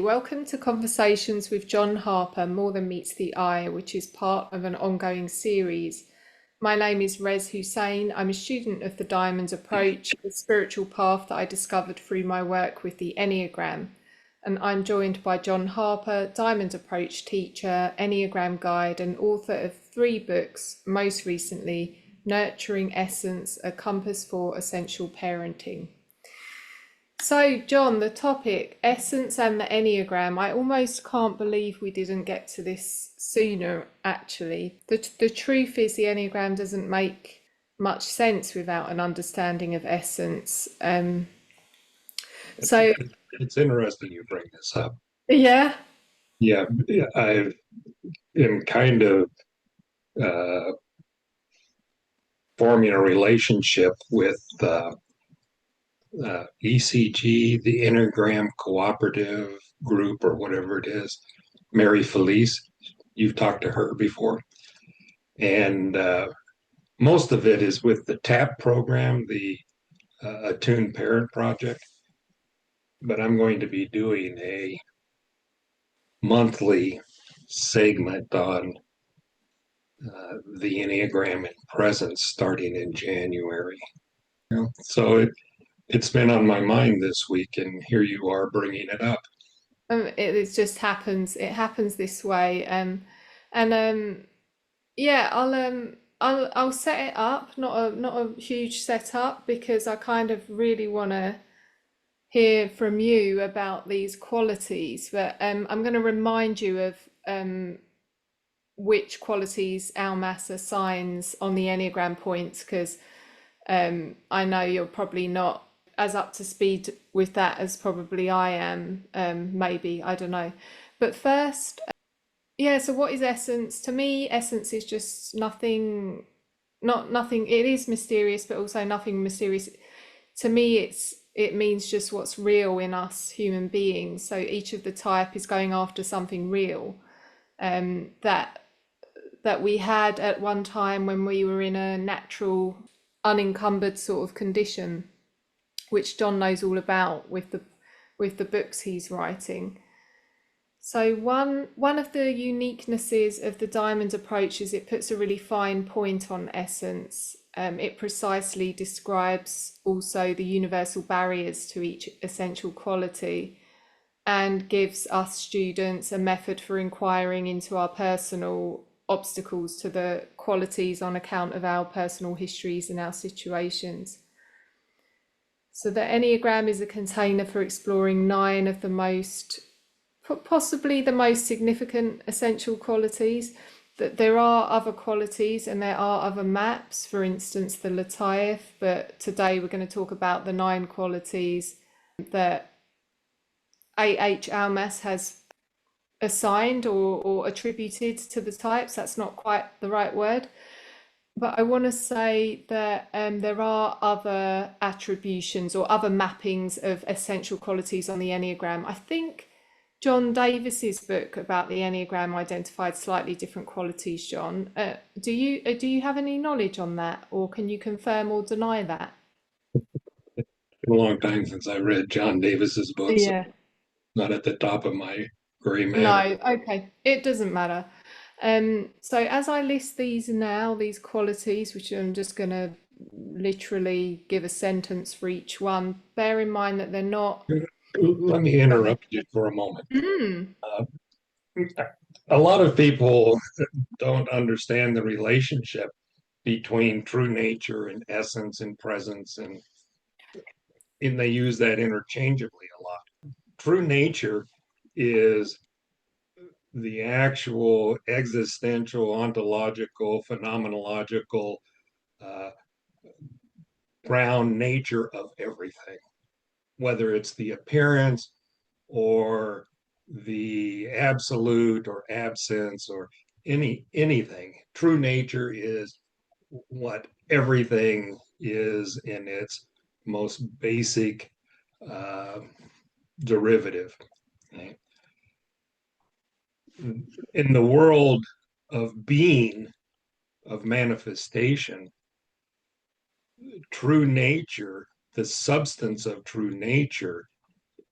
Welcome to Conversations with John Harper, More Than Meets the Eye, which is part of an ongoing series. My name is Rez Huseyin. I'm a student of the Diamond Approach, the spiritual path that I discovered through my work with the Enneagram. And I'm joined by John Harper, Diamond Approach teacher, Enneagram guide, and author of 3 books, most recently, Nurturing Essence, A Compass for Essential Parenting. So, John, the topic, essence and the Enneagram, I almost can't believe we didn't get to this sooner, actually. The truth is the Enneagram doesn't make much sense without an understanding of essence. So, It's interesting you bring this up. yeah, Yeah, I am kind of uh, forming a relationship with ECG, the Enneagram Cooperative Group, or whatever it is. Mary Felice, you've talked to her before. And most of it is with the TAP program, the Attuned Parent Project. But I'm going to be doing a monthly segment on the Enneagram in presence starting in January. So it's been on my mind this week, and here you are bringing it up. it just happens. It happens this way. And yeah, I'll set it up, not a huge setup, because I kind of really want to hear from you about these qualities, but I'm going to remind you of which qualities Almaas assigns on the Enneagram points, because I know you're probably not as up to speed with that as probably I am, maybe, I don't know. But first, yeah, so what is essence? To me, essence is just nothing, not nothing, it is mysterious, but also nothing mysterious. To me, it means just what's real in us human beings. So each of the type is going after something real, that we had at one time when we were in a natural, unencumbered sort of condition, which John knows all about with the books he's writing. So one of the uniquenesses of the Diamond Approach is it puts a really fine point on essence. It precisely describes also the universal barriers to each essential quality and gives us students a method for inquiring into our personal obstacles to the qualities on account of our personal histories and our situations. So the Enneagram is a container for exploring 9 of the possibly the most significant essential qualities. That there are other qualities and there are other maps, for instance, the Lataif, but today we're going to talk about the 9 qualities that A.H.Almaas has assigned or attributed to the types. That's not quite the right word. But I want to say that there are other attributions or other mappings of essential qualities on the Enneagram. I think John Davis's book about the Enneagram identified slightly different qualities, John. Do you have any knowledge on that, or can you confirm or deny that? It's been a long time since I read John Davis's books, so Yeah. not at the top of my gray matter. No, okay. It doesn't matter. So as I list these now, these qualities, which I'm just going to literally give a sentence for each one, bear in mind that they're not. Let me Go ahead. interrupt you for a moment. Mm, Uh, a lot of people don't understand the relationship between true nature and essence and presence, and they use that interchangeably a lot. True nature is the actual existential, ontological, phenomenological uh, ground nature of everything, whether it's the appearance or the absolute or absence or anything. True nature is what everything is in its most basic uh, derivative. Right? In the world of being, of manifestation, true nature, the substance of true nature,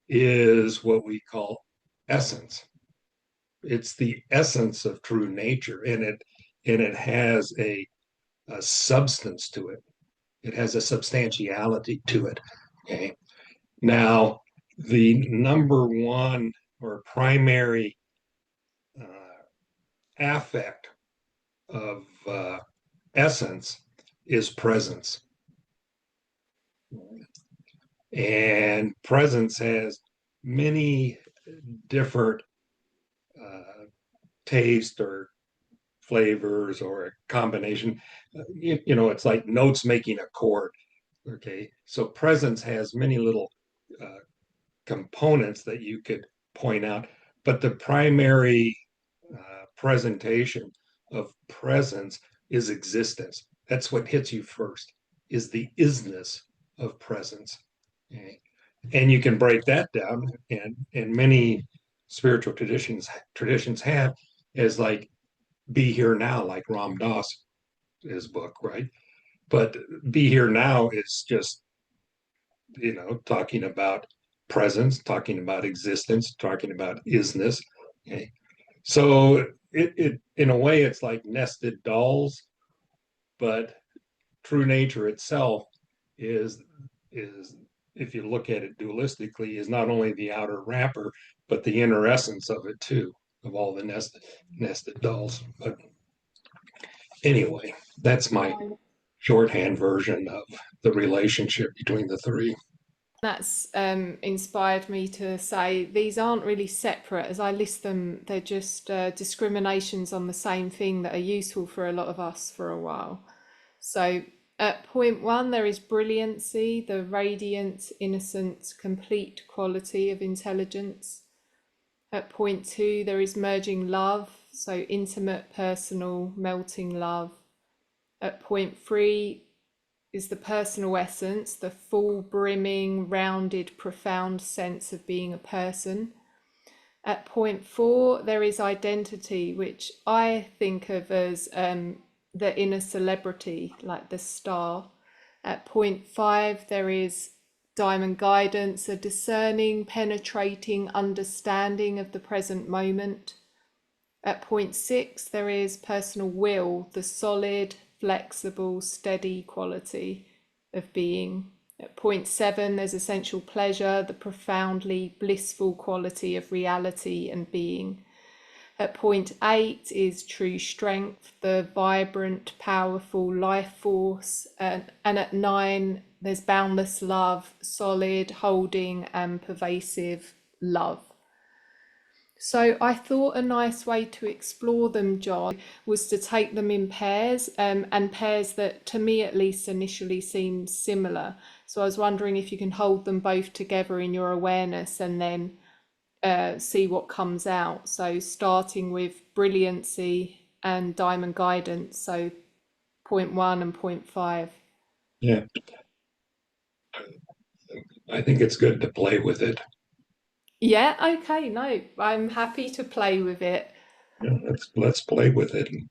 is what we call essence. It's the essence of true nature, and it has a substance to it. It has a substantiality to it. Okay. Now, the number one or primary affect of essence is presence. And presence has many different taste or flavors or a combination. It's like notes making a chord. Okay. So presence has many little uh, components that you could point out, but the primary presentation of presence is existence. That's what hits you first, is the isness of presence. Okay? And you can break that down, and many spiritual traditions have as like be here now, like Ram Dass, his book, right? But be here now is just talking about presence, talking about existence, talking about isness. Okay. So it in a way it's like nested dolls, but true nature itself is is if you look at it dualistically, is not only the outer wrapper, but the inner essence of it too, of all the nested dolls. But anyway, that's my shorthand version of the relationship between the three. That's inspired me to say these aren't really separate. As I list them, they're just discriminations on the same thing that are useful for a lot of us for a while. So at point one, there is brilliancy, the radiant, innocent, complete quality of intelligence. At point two, there is merging love, so intimate, personal, melting love. At point three is the personal essence, the full, brimming, rounded, profound sense of being a person. At point four, there is identity, which I think of as the inner celebrity, like the star. At point five, there is diamond guidance, a discerning, penetrating understanding of the present moment. At point six, there is personal will, the solid, flexible, steady quality of being. At point seven, there's essential pleasure, the profoundly blissful quality of reality and being. At point eight is true strength, the vibrant, powerful life force. And at nine, there's boundless love, solid, holding, and pervasive love. So I thought a nice way to explore them, John, was to take them in pairs, and pairs that, to me at least, initially seem similar. So I was wondering if you can hold them both together in your awareness and then see what comes out. So starting with brilliancy and diamond guidance, so point one and point five. Yeah, I think it's good to play with it. Yeah, okay, no, I'm happy to play with it. Let's play with it and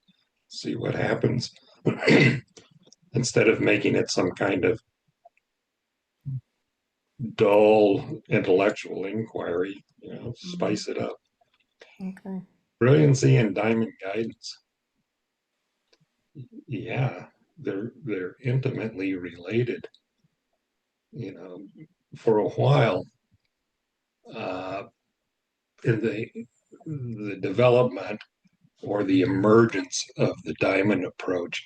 see what happens. Instead of making it some kind of dull intellectual inquiry, Mhm. spice it up. Okay. Brilliancy and diamond guidance. Yeah, they're intimately related. You know, for a while, uh, in the development or the emergence of the diamond approach,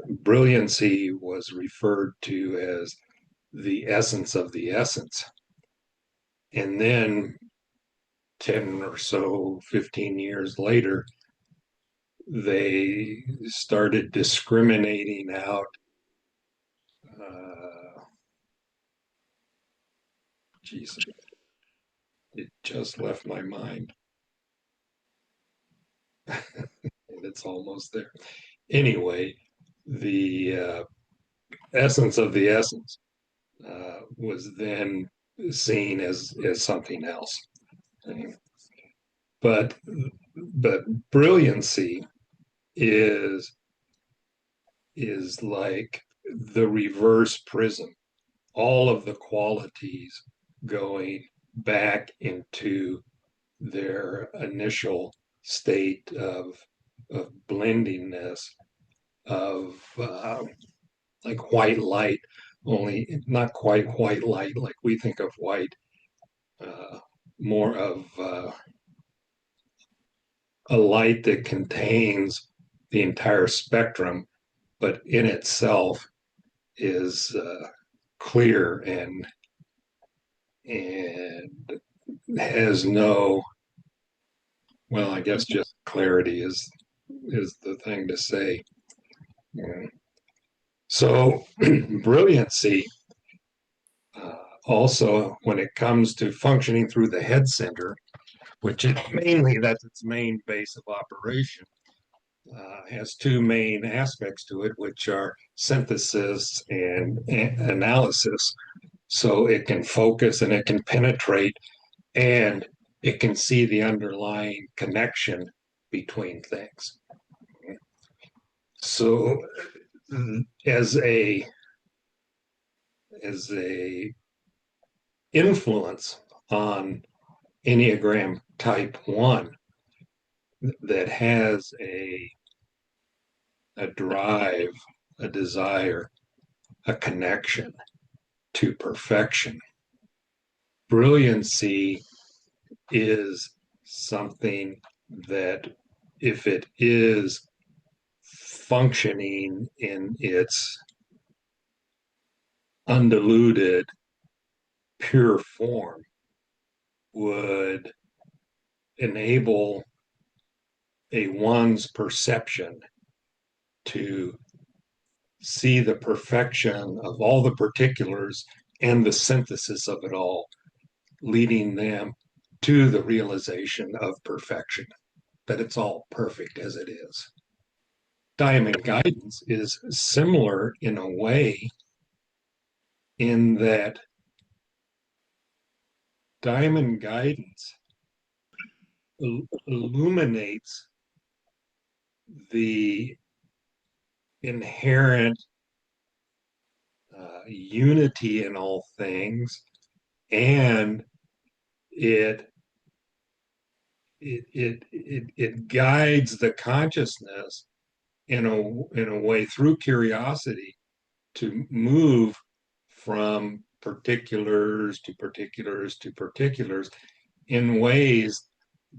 brilliancy was referred to as the essence of the essence. And then 10 or so, 15 years later, they started discriminating out, geez, it just left my mind and it's almost there. Anyway, the essence of the essence was then seen as something else. But but brilliancy is is like the reverse prism, all of the qualities going back into their initial state of blendingness, of like white light, only not quite white light like we think of white, uh, more of a light that contains the entire spectrum, but in itself is clear and has no, well, I guess just clarity is the thing to say. Yeah. So brilliancy, also when it comes to functioning through the head center, which is mainly that's its main base of operation, has two main aspects to it, which are synthesis and analysis. So it can focus and it can penetrate and it can see the underlying connection between things. So as a influence on Enneagram type 1 that has a drive, a desire, a connection to perfection. Brilliancy is something that, if it is functioning in its undiluted, pure form, would enable a one's perception to see the perfection of all the particulars and the synthesis of it all, leading them to the realization of perfection, that it's all perfect as it is. Diamond guidance is similar in a way, in that diamond guidance illuminates the inherent unity in all things, and it it guides the consciousness in a way through curiosity to move from particulars to particulars to particulars in ways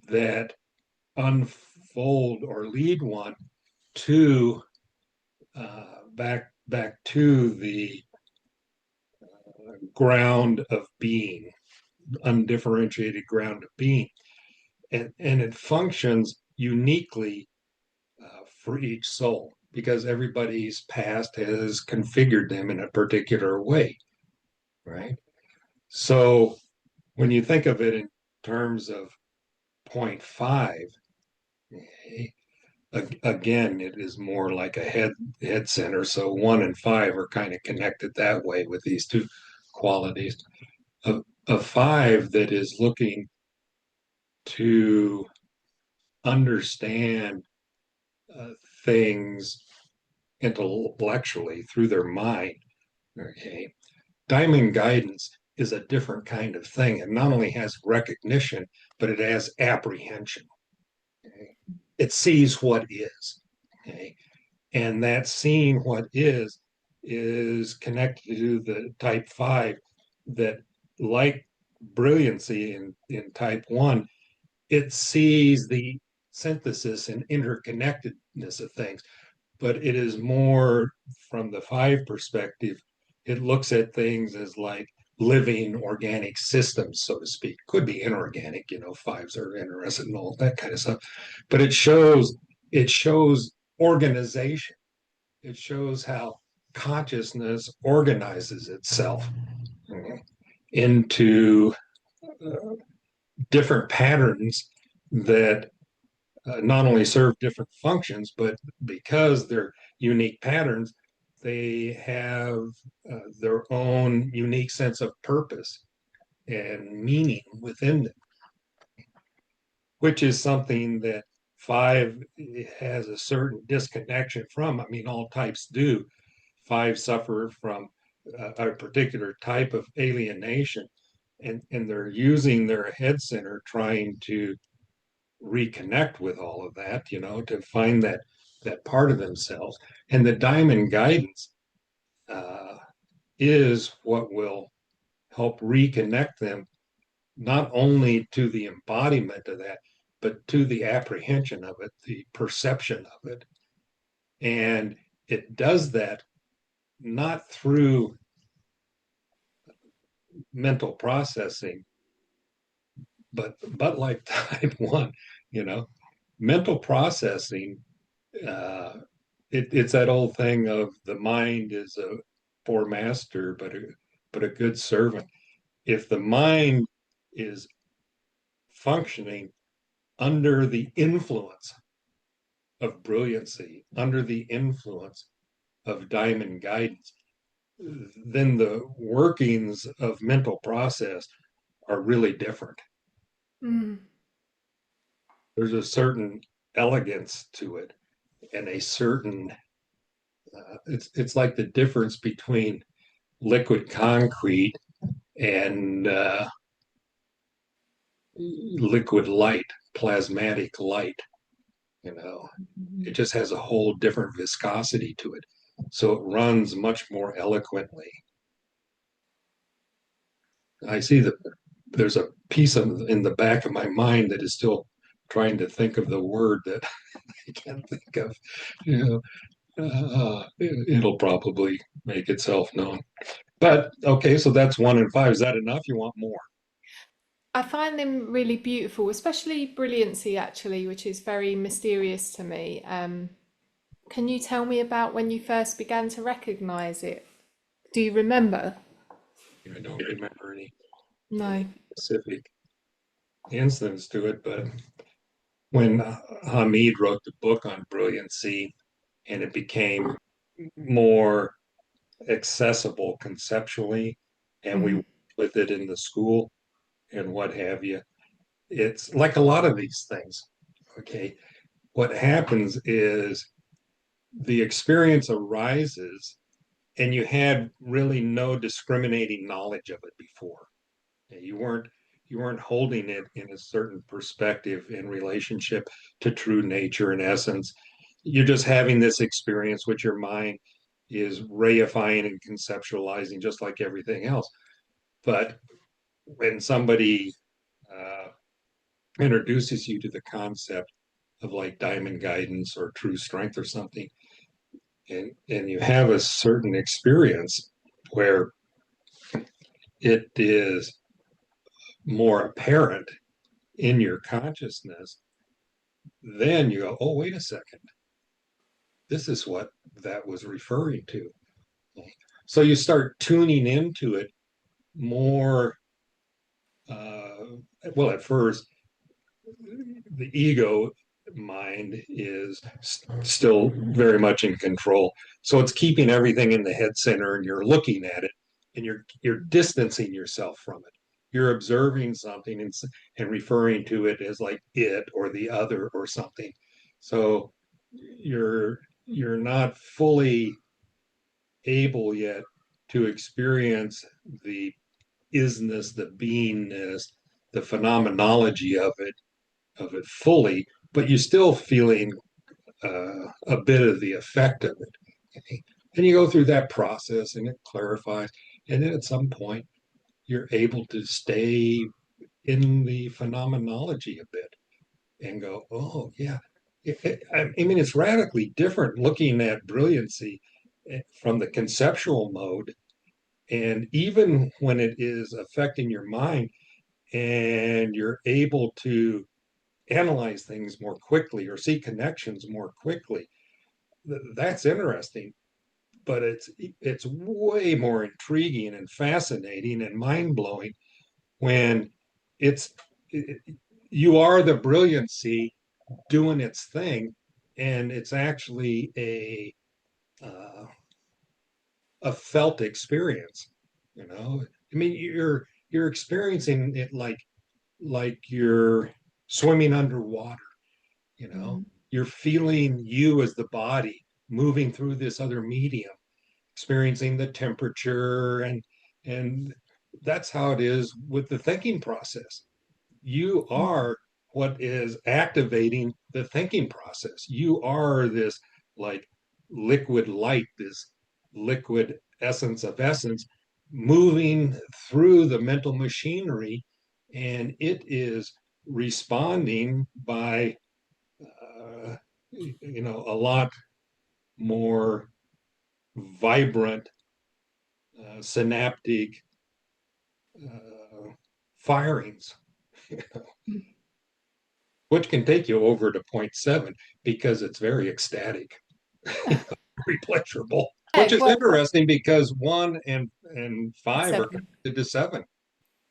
that unfold or lead one to back to the ground of being, undifferentiated ground of being, and it functions uniquely for each soul because everybody's past has configured them in a particular way, right? So when you think of it in terms of point five, okay, again, it is more like a head center. So 1 and 5 are kind of connected that way with these two qualities. A 5 that is looking to understand uh, things intellectually through their mind. Okay. Diamond guidance is a different kind of thing. It not only has recognition, but it has apprehension. Okay. It sees what is. Okay. And that seeing what is connected to the type 5 that, like brilliancy in type 1, it sees the synthesis and interconnectedness of things, but it is more from the 5 perspective. It looks at things as like living organic systems, so to speak. Could be inorganic, you know, 5s are interested in all that kind of stuff, but it shows organization. It shows how consciousness organizes itself into uh, different patterns that not only serve different functions, but because they're unique patterns, they have their own unique sense of purpose and meaning within them, which is something that 5 has a certain disconnection from. I mean, all types do. 5 suffer from a particular type of alienation and they're using their head center trying to reconnect with all of that, to find that part of themselves. And the diamond guidance uh, is what will help reconnect them not only to the embodiment of that, but to the apprehension of it, the perception of it. And it does that not through mental processing, but like type one, you know, mental processing. Uh, it's that old thing of the mind is a poor master, but a good servant. If the mind is functioning under the influence of brilliancy, under the influence of diamond guidance, then the workings of mental process are really different. Mm. There's a certain elegance to it and a certain it's like the difference between liquid concrete and liquid light, plasmatic light. It just has a whole different viscosity to it, so it runs much more eloquently. I see that there's a piece in the back of my mind that is still trying to think of the word that I can't think of. You it'll probably make itself known. But okay, so that's 1 and 5. Is that enough? You want more? I find them really beautiful, especially Brilliancy, actually, which is very mysterious to me. Can you tell me about when you first began to recognize it? Do you remember? I don't remember any No. specific instance to it, but when Hamid wrote the book on brilliancy and it became more accessible conceptually, and we Mhm. worked with it in the school and what have you, it's like a lot of these things. Okay. What happens is the experience arises and you had really no discriminating knowledge of it before. You weren't holding it in a certain perspective in relationship to true nature and essence. You're just having this experience which your mind is reifying and conceptualizing just like everything else. But when somebody uh, introduces you to the concept of like diamond guidance or true strength or something, and you have a certain experience where it is more apparent in your consciousness, then you go, oh, wait a second, this is what that was referring to. So you start tuning into it more. Uh, well, at first, the ego mind is still very much in control. So it's keeping everything in the head center and you're looking at it and you're distancing yourself from it. You're observing something and referring to it as like it or the other or something. So you're not fully able yet to experience the isness, the beingness, the phenomenology of it fully, but you're still feeling a bit of the effect of it. Okay? And you go through that process and it clarifies. And then at some point, you're able to stay in the phenomenology a bit and go, oh, yeah. I mean, it's radically different looking at brilliancy from the conceptual mode. And even when it is affecting your mind and you're able to analyze things more quickly or see connections more quickly, that's interesting, but it's way more intriguing and fascinating and mind-blowing when it's it, you are the brilliancy doing its thing, and it's actually uh, a felt experience. I mean, you're experiencing it like you're swimming underwater. you know Mm. you're feeling you as the body moving through this other medium, experiencing the temperature and that's how it is with the thinking process. You are what is activating the thinking process. You are this like liquid light, this liquid essence of essence moving through the mental machinery, and it is responding by a lot more vibrant synaptic firings, which can take you over to point seven because it's very ecstatic, very pleasurable, which is Well, interesting because one and five are seven. connected to seven.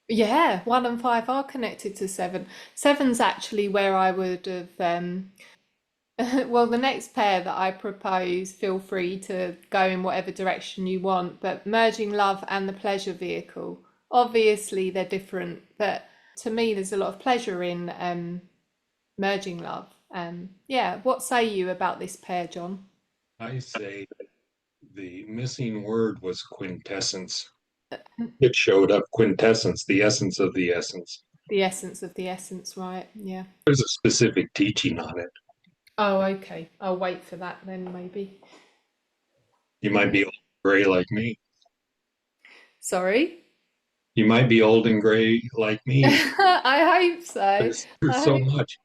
Yeah, one and five are connected to seven. Seven's actually where I would have well, the next pair that I propose, feel free to go in whatever direction you want, but merging love and the pleasure vehicle. Obviously, they're different, but to me, there's a lot of pleasure in merging love. Yeah, what say you about this pair, John? I say the missing word was quintessence. It showed up quintessence, the essence of the essence. The essence of the essence, right? Yeah. There's a specific teaching on it. Oh, okay. I'll wait for that then, maybe. You might Yeah. be old and gray like me. Sorry. You might be old and gray like me. I hope so. There's I so hope, much.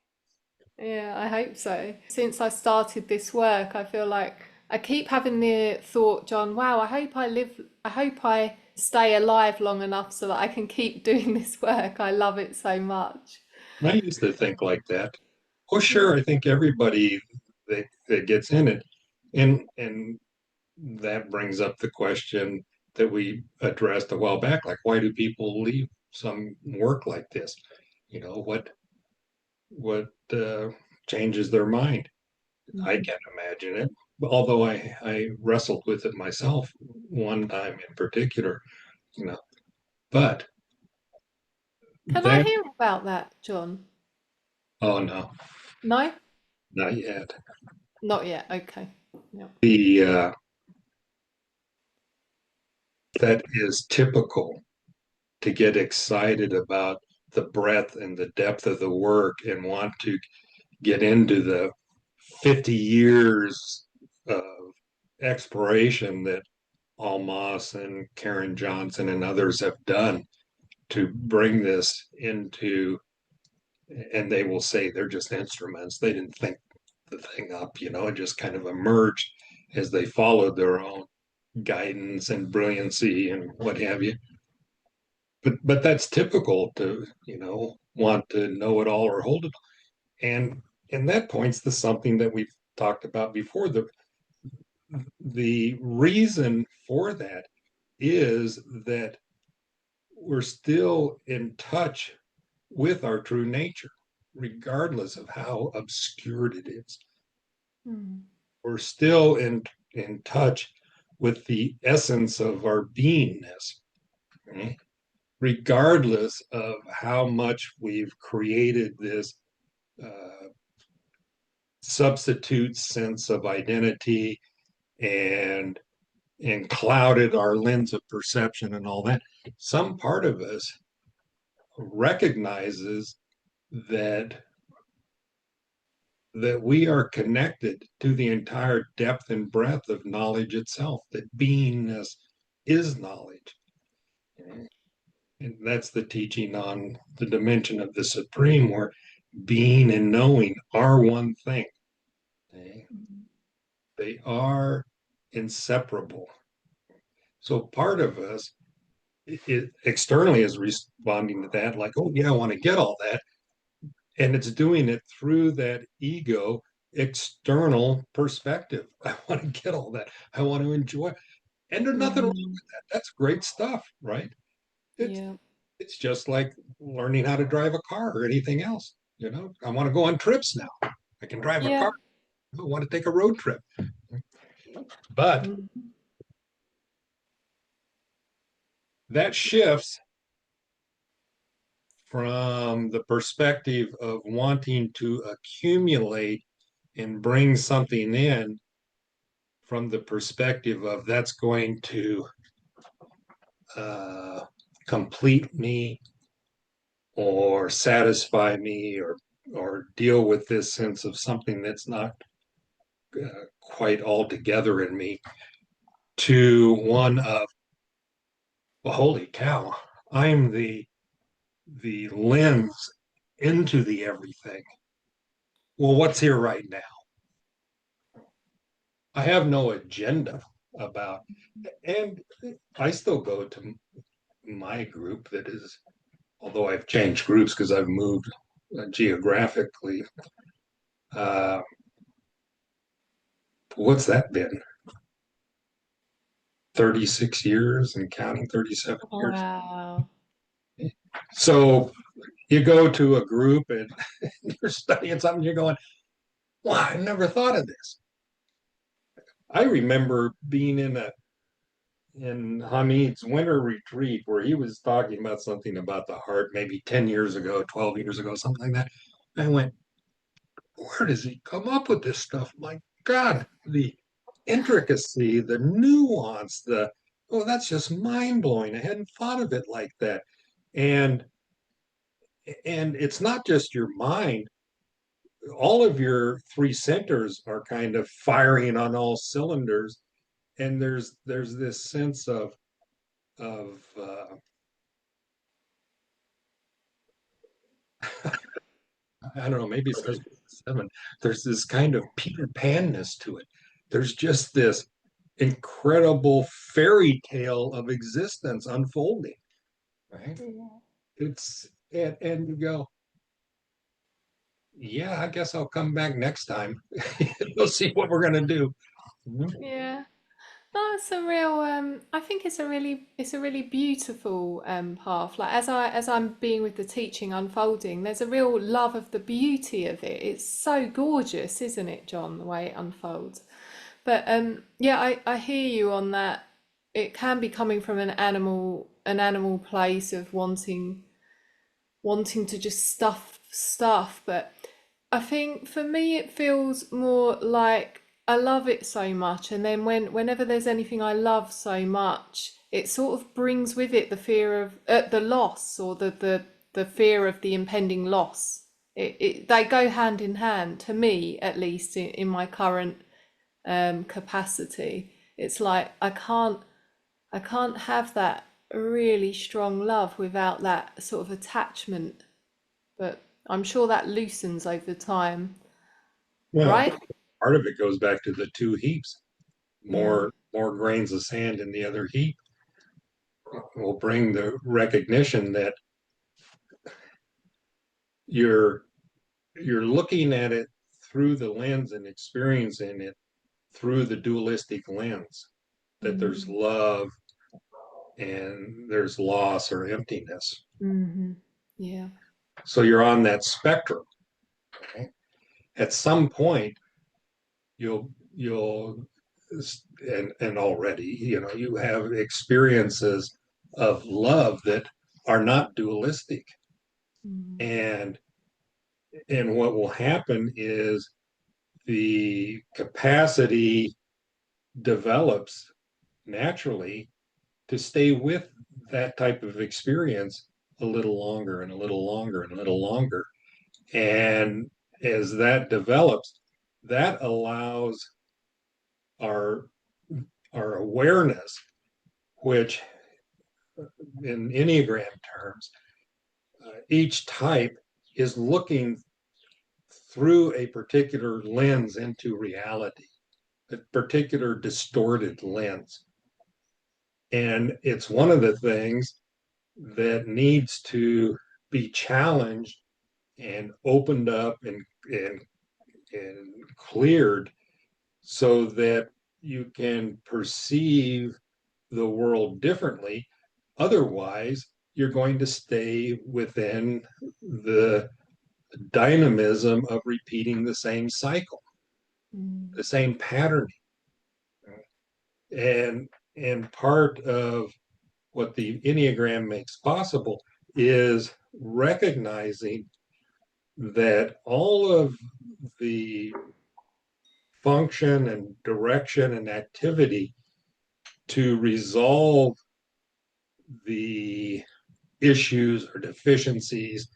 yeah, I hope so. Since I started this work, I feel like I keep having the thought, John, wow, I hope I stay alive long enough so that I can keep doing this work. I love it so much. I used to think like that. Oh, Yeah. sure. I think everybody that gets in it, and that brings up the question that we addressed a while back, like why do people leave some work like this? What changes their mind? I Mhm. can't imagine it. Although I wrestled with it myself one time in particular, you know. But Can I that hear about that, John? oh no, No? not yet. Not yet. Okay. Yeah. The That is typical to get excited about the breadth and the depth of the work and want to get into the 50 years of exploration that Almaas and Karen Johnson and others have done to bring this into, and they will say they're just instruments. They didn't think the thing up, it just kind of emerged as they followed their own guidance and brilliancy and what have you. But that's typical to, want to know it all or hold it. And that points to something that we've talked about before. The reason for that is that we're still in touch with our true nature, regardless of how obscured it is. Mm. We're still in touch with the essence of our beingness, right? Regardless of how much we've created this uh, substitute sense of identity and clouded our lens of perception and all that. Some part of us recognizes that we are connected to the entire depth and breadth of knowledge itself, that beingness is knowledge. And that's the teaching on the dimension of the supreme, where being and knowing are one thing. They are inseparable. So part of us externally is responding to that, like, oh, yeah, I want to get all that. And it's doing it through that ego external perspective. I want to get all that. I want to enjoy it. And there's nothing wrong Mhm. with that. That's great stuff, right? It's Yeah. it's just like learning how to drive a car or anything else. I want to go on trips now. I can drive a Yeah. car. I want to take a road trip. But Mhm. that shifts from the perspective of wanting to accumulate and bring something in from the perspective of that's going to uh, complete me or satisfy me or deal with this sense of something that's not quite all together in me, to one of, well, holy cow, I'm the lens into the everything. Well, what's here right now? I have no agenda about, and I still go to my group that is, although I've changed groups because I've moved geographically. Uh, what's that been? 36 years and counting, 37 years. Wow. So you go to a group and you're studying something, you're going, wow, I never thought of this. I remember being in Hamid's winter retreat where he was talking about something about the heart maybe 10 years ago, 12 years ago, something like that. I went, where does he come up with this stuff? My God, the intricacy, the nuance, oh, that's just mind blowing. I hadn't thought of it like that. And and it's not just your mind. All of your three centers are kind of firing on all cylinders, and there's this sense of I don't know, maybe it's because seven. There's this kind of Peter Pan-ness to it. There's just this incredible fairy tale of existence unfolding, right? Yeah. It's and you go, yeah, I guess I'll come back next time. We'll see what we're gonna do. Mhm. Yeah. No, it's a real I think it's a really beautiful path. Like as I'm being with the teaching unfolding, there's a real love of the beauty of it. It's so gorgeous, isn't it, John, the way it unfolds. But yeah, I hear you on that. It can be coming from an animal place of wanting to just stuff, but I think for me it feels more like I love it so much, and then whenever there's anything I love so much, it sort of brings with it the fear of the loss, or the fear of the impending loss. They go hand in hand to me, at least in my current capacity. It's like I can't have that really strong love without that sort of attachment, but I'm sure that loosens over time, Well, right? part of it goes back to the two heaps. Yeah. More grains of sand in the other heap will bring the recognition that you're you're looking at it through the lens and experiencing it through the dualistic lens, that there's Mm. love and there's loss or emptiness. Hmm. Yeah. So you're on that spectrum. Okay? At some point, you'll and already, you have experiences of love that are not dualistic. Mm. And what will happen is the capacity develops naturally to stay with that type of experience a little longer and a little longer and a little longer. And as that develops, that allows our our awareness, which in Enneagram terms, each type is looking through a particular lens into reality, a particular distorted lens. And it's one of the things that needs to be challenged and opened up and cleared so that you can perceive the world differently. Otherwise, you're going to stay within the dynamism of repeating the same cycle, Mm. the same pattern. And part of what the Enneagram makes possible is recognizing that all of the function and direction and activity to resolve the issues or deficiencies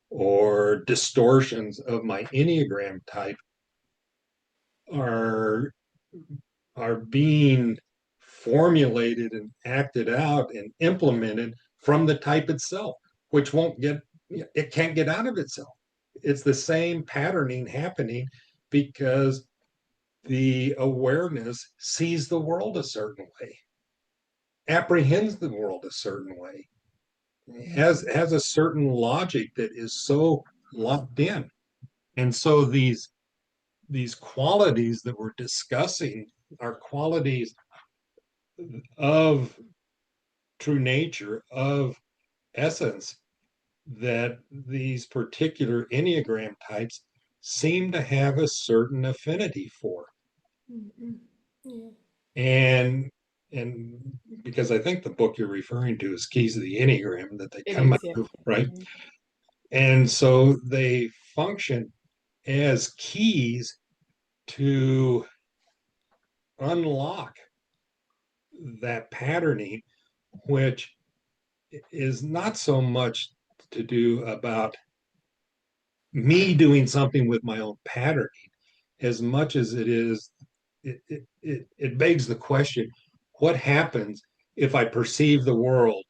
or distortions of my Enneagram type are are being formulated and acted out and implemented from the type itself, which won't get, it can't get out of itself. It's the same patterning happening because the awareness sees the world a certain way, apprehends the world a certain way, has a certain logic that is so locked in. And so these qualities that we're discussing are qualities of true nature, of essence, that these particular Enneagram types seem to have a certain affinity for. Mm-hmm. Yeah. And because I think the book you're referring to is Keys of the Enneagram, that they It come out is, yeah. of, right? Mm. And so they function as keys to unlock that patterning, which is not so much to do about me doing something with my own patterning as much as it is, it begs the question, what happens if I perceive the world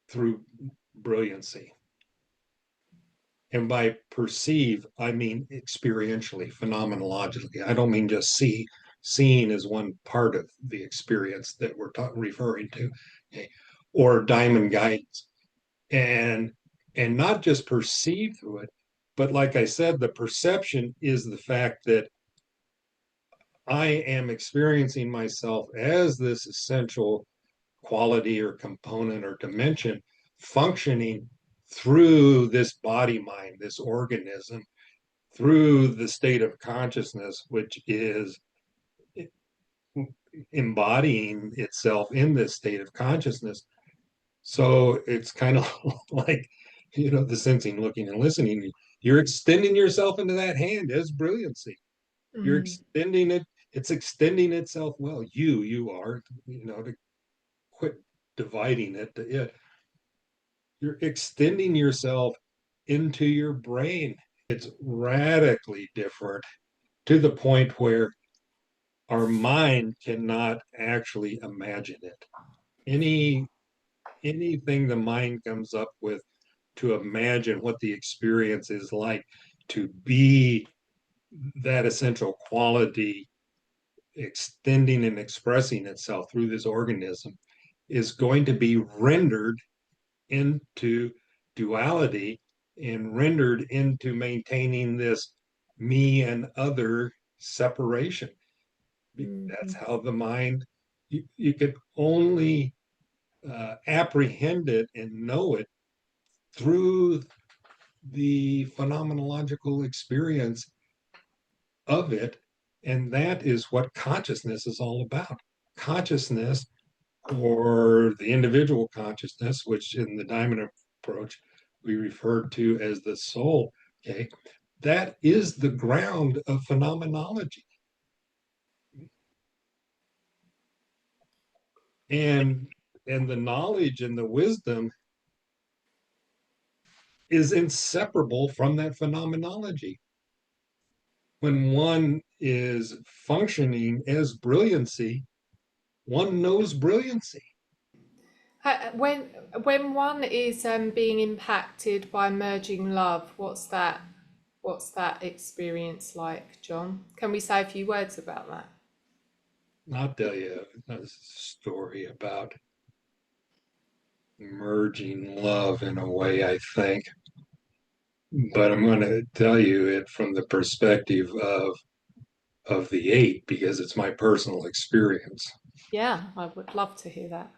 through brilliancy? And by perceive, I mean experientially, phenomenologically. I don't mean just see. Seeing is one part of the experience that we're referring to, okay? Or diamond guidance. And not just perceive through it, but like I said, the perception is the fact that I am experiencing myself as this essential quality or component or dimension functioning through this body mind, this organism, through the state of consciousness, which is embodying itself in this state of consciousness. So it's kind of like, the sensing, looking, and listening. You're extending yourself into that hand as brilliancy. You're Mm. extending it. It's extending itself well. You are, to quit dividing it to it. You're extending yourself into your brain. It's radically different to the point where our mind cannot actually imagine it. Any anything the mind comes up with to imagine what the experience is like to be that essential quality extending and expressing itself through this organism is going to be rendered into duality and rendered into maintaining this me and other separation. That's Mhm. how the mind, you could only apprehend it and know it through the phenomenological experience of it. And that is what consciousness is all about. Consciousness, or the individual consciousness, which in the Diamond Approach we refer to as the soul, okay, that is the ground of phenomenology. And the knowledge and the wisdom is inseparable from that phenomenology. When one is functioning as brilliancy, one knows brilliancy. When one is being impacted by emerging love, what's that experience like, John? Can we say a few words about that? I'll tell you a story about merging love in a way, I think, but I'm going to tell you it from the perspective of the eight because it's my personal experience. Yeah, I would love to hear that.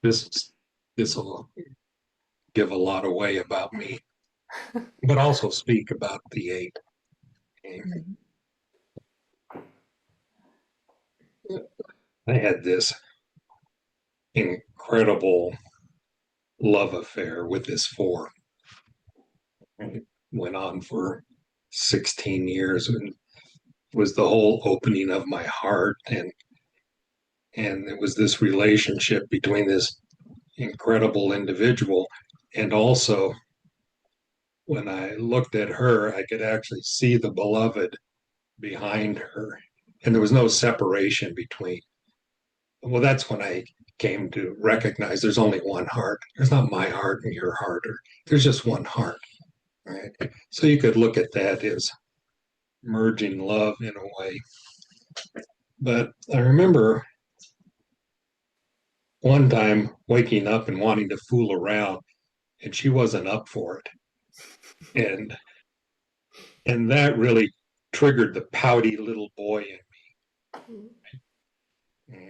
This this will give a lot away about me, but also speak about the eight. Mm. I had this incredible love affair with this four. It went on for 16 years and was the whole opening of my heart, and it was this relationship between this incredible individual. And also, when I looked at her, I could actually see the beloved behind her. And there was no separation between. Well, that's when I came to recognize there's only one heart. There's not my heart and your heart, or there's just one heart, right? So you could look at that as merging love in a way. But I remember one time waking up and wanting to fool around, and she wasn't up for it. And that really triggered the pouty little boy in me.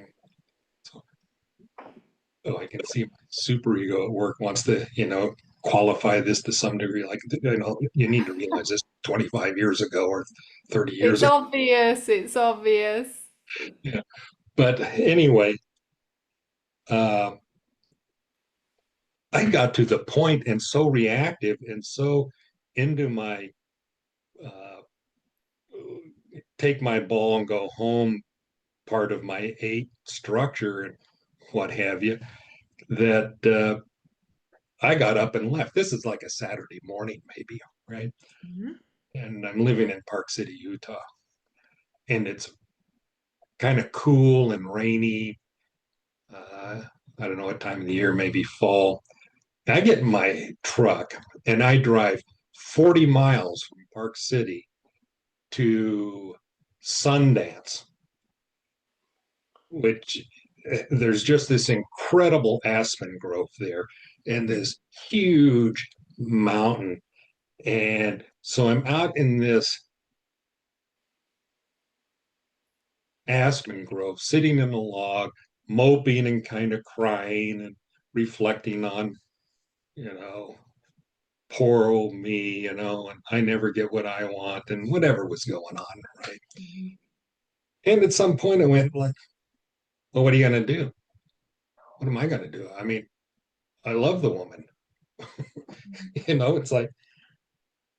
So, oh, I can see my superego at work wants to, qualify this to some degree. Like, you need to realize this 25 years ago or 30 It's years ago. obvious, it's obvious. Yeah. But anyway, uh, I got to the point and so reactive and so into my uh, take my ball and go home part of my eight structure and what have you, that I got up and left. This is like a Saturday morning, maybe, right? Mhm. And I'm living in Park City, Utah, and it's kind of cool and rainy. I don't know what time of the year, maybe fall. I get in my truck and I drive 40 miles from Park City to Sundance, which there's just this incredible aspen growth there and this huge mountain. And so I'm out in this aspen grove, sitting in a log, moping and kind of crying and reflecting on, you know, poor old me, and I never get what I want and whatever was going on, right? Mhm. And at some point I went like, well, what are you going to do? What am I going to do? I mean, I love the woman. It's like,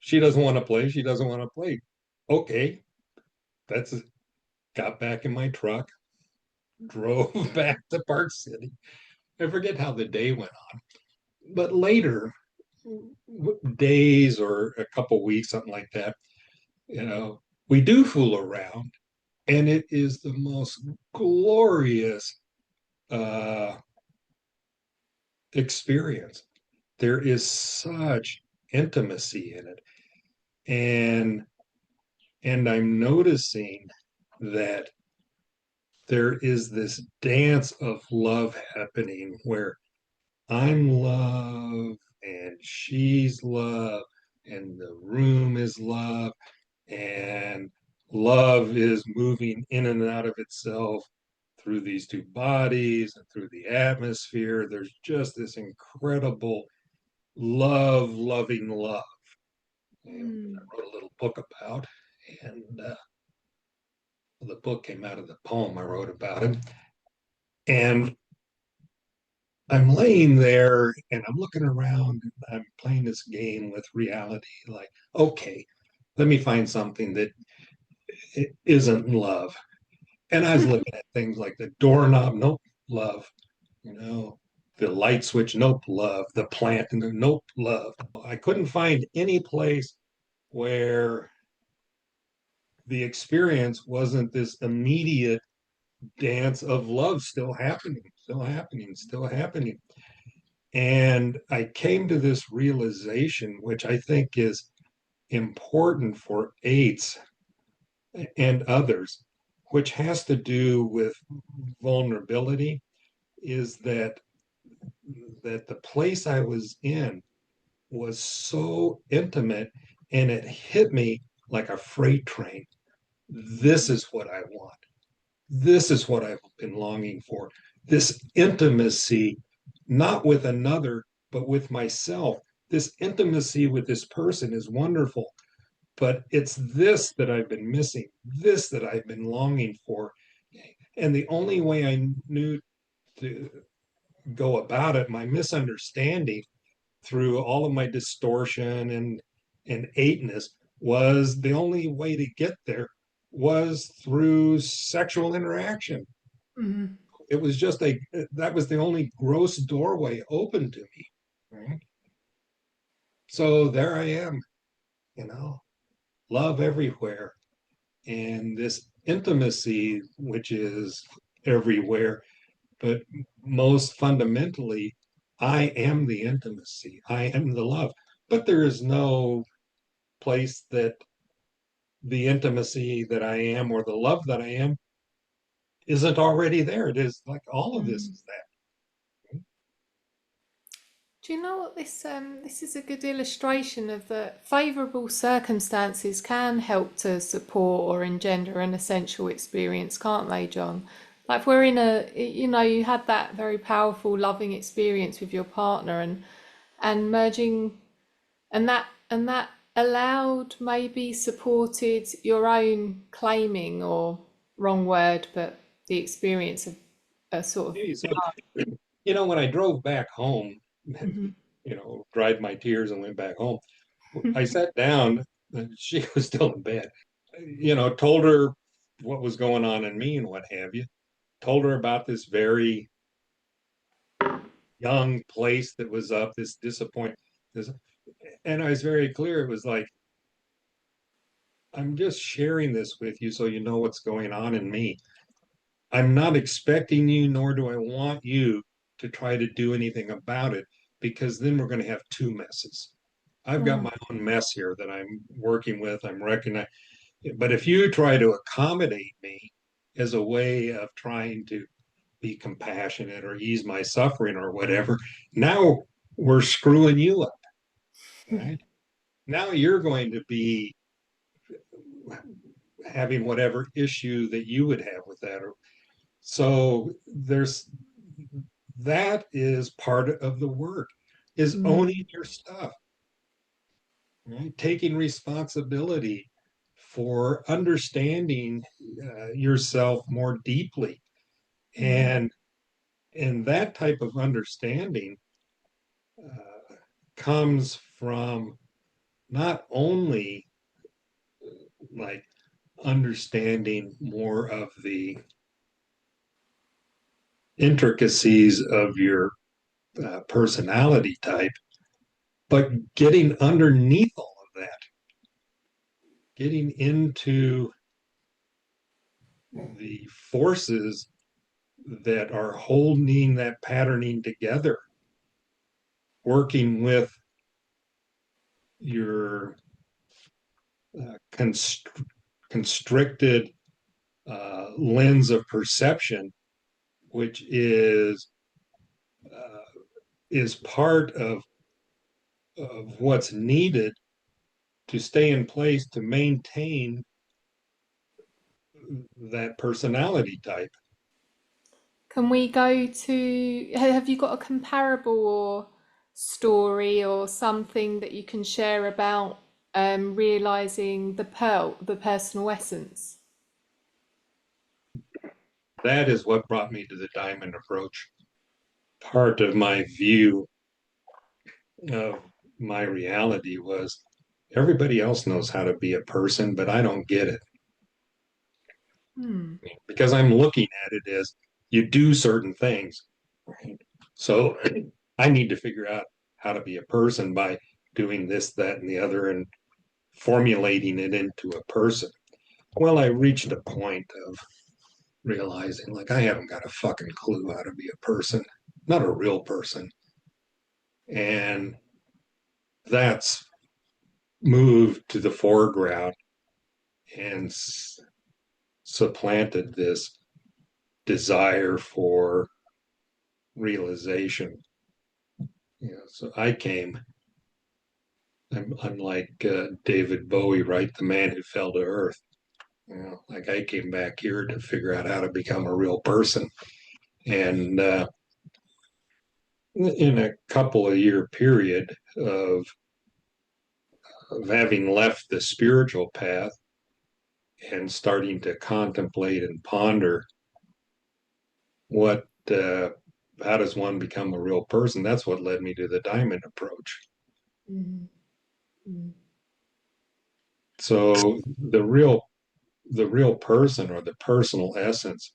she doesn't want to play. She doesn't want to play. Okay, that's got back in my truck, drove back to Park City. I forget how the day went on, but later, days or a couple weeks, something like that, we do fool around, and it is the most glorious uh, experience. There is such intimacy in it, and I'm noticing that there is this dance of love happening where I'm love and she's love and the room is love and love is moving in and out of itself through these two bodies and through the atmosphere. There's just this incredible loving love. And Mm. I wrote a little book about, and the book came out of the poem I wrote about him. And I'm laying there and I'm looking around and I'm playing this game with reality. Like, okay, let me find something that isn't love. And I was looking at things like the doorknob, nope, love. The light switch, nope, love. The plant, nope, love. I couldn't find any place where the experience wasn't this immediate dance of love still happening, still happening, still happening. And I came to this realization, which I think is important for eights and others, which has to do with vulnerability, is that the place I was in was so intimate and it hit me like a freight train. This is what I want. This is what I've been longing for. This intimacy, not with another, but with myself. This intimacy with this person is wonderful, but it's this that I've been missing, this that I've been longing for. And the only way I knew to go about it, my misunderstanding through all of my distortion and eightness, was the only way to get there was through sexual interaction. Mhm. it was just that was the only gross doorway open to me. Right. So there I am, you know, love everywhere. And this intimacy, which is everywhere, but most fundamentally, I am the intimacy, I am the love. But there is no place that the intimacy that I am or the love that I am isn't already there. It is like all of this Mm. is that. Do you know what this is a good illustration of that favourable circumstances can help to support or engender an essential experience, can't they, John? Like if we're in a, you know, you had that very powerful, loving experience with your partner, and merging, and that allowed, maybe supported your own claiming, or wrong word, but the experience of a sort of. So, when I drove back home, Mhm. dried my tears and went back home, I sat down and she was still in bed. Told her what was going on in me and what have you. Told her about this very young place that was up, this disappointment. This, and I was very clear. It was like, I'm just sharing this with you so you know what's going on in me. I'm not expecting you, nor do I want you to try to do anything about it, because then we're going to have two messes. I've got Mm. my own mess here that I'm working with. I'm recognizing. But if you try to accommodate me as a way of trying to be compassionate or ease my suffering or whatever, now we're screwing you up, right? Now you're going to be having whatever issue that you would have with that. So that is part of the work, is owning Mm. your stuff, right? Taking responsibility for understanding yourself more deeply. Mm. And that type of understanding comes from not only like understanding more of the intricacies of your personality type, but getting underneath all of that, getting into the forces that are holding that patterning together, working with your constricted lens of perception, which is part of what's needed to stay in place to maintain that personality type. Can we go to, have you got a comparable or story or something that you can share about realizing the personal essence? That is what brought me to the Diamond Approach. Part of my view of my reality was everybody else knows how to be a person, but I don't get it Hmm. because I'm looking at it as you do certain things. Right? So I need to figure out how to be a person by doing this, that, and the other, and formulating it into a person. Well, I reached a point of realizing like I haven't got a fucking clue how to be a person, not a real person. And that's moved to the foreground and supplanted this desire for realization. So I came, I'm like David Bowie, right? The man who fell to earth. Like I came back here to figure out how to become a real person. And in a couple of year period of having left the spiritual path and starting to contemplate and ponder what how does one become a real person, that's what led me to the Diamond Approach. Mm. Mm. So the real person or the personal essence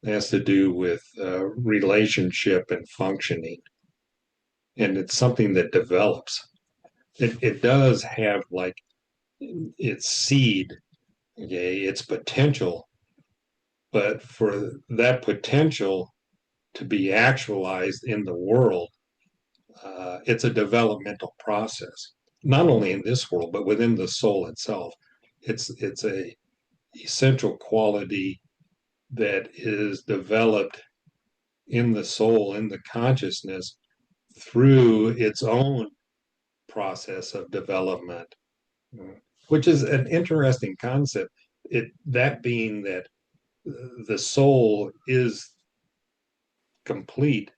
It has to do with relationship and functioning. And it's something that develops. It does have like its seed, okay, its potential, but for that potential to be actualized in the world, it's a developmental process, not only in this world, but within the soul itself. It's a essential quality that is developed in the soul, in the consciousness, through its own process of development, which is an interesting concept. That being that the soul is complete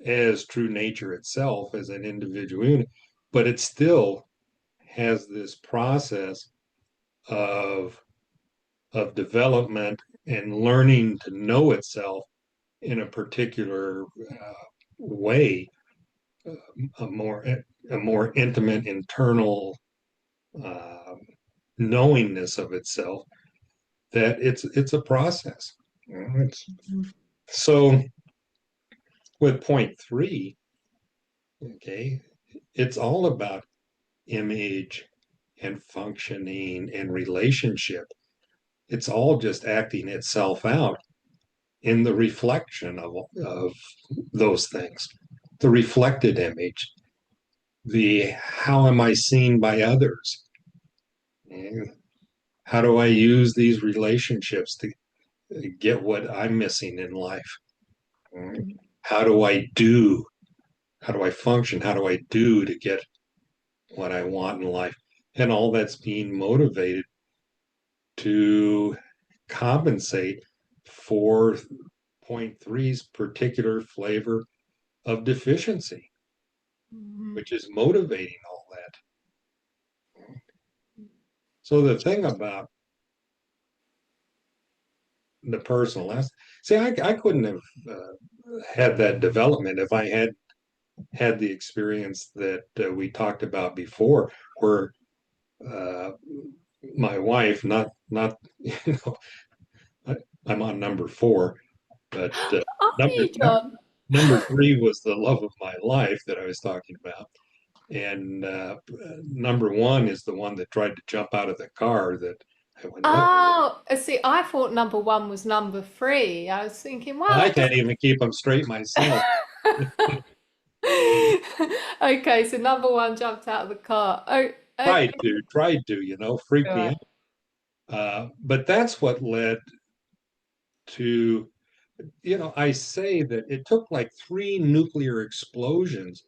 as true nature itself as an individual unit, but it still has this process of development and learning to know itself in a particular way, a more intimate internal uh, knowingness of itself. That it's a process. So with point three, okay, it's all about image and functioning and relationship. It's all just acting itself out in the reflection of those things, the reflected image, the how am I seen by others? And how do I use these relationships to get what I'm missing in life? How do I do? How do I function? How do I do to get what I want in life? And all that's being motivated to compensate for point three's particular flavor of deficiency, which is motivating all that. So the thing about the personal lesson, see, I couldn't have had that development if I had the experience that we talked about before, where uh, my wife, not you know, I'm on number four, but Are number you, John? number three was the love of my life that I was talking about. And number one is the one that tried to jump out of the car that I went, oh, Oh, see, I thought number one was number three. I was thinking, I well, can't even keep them straight myself. okay, so number one jumped out of the car. Oh, okay. Freak me out. Right. But that's what led to, I say that it took like three nuclear explosions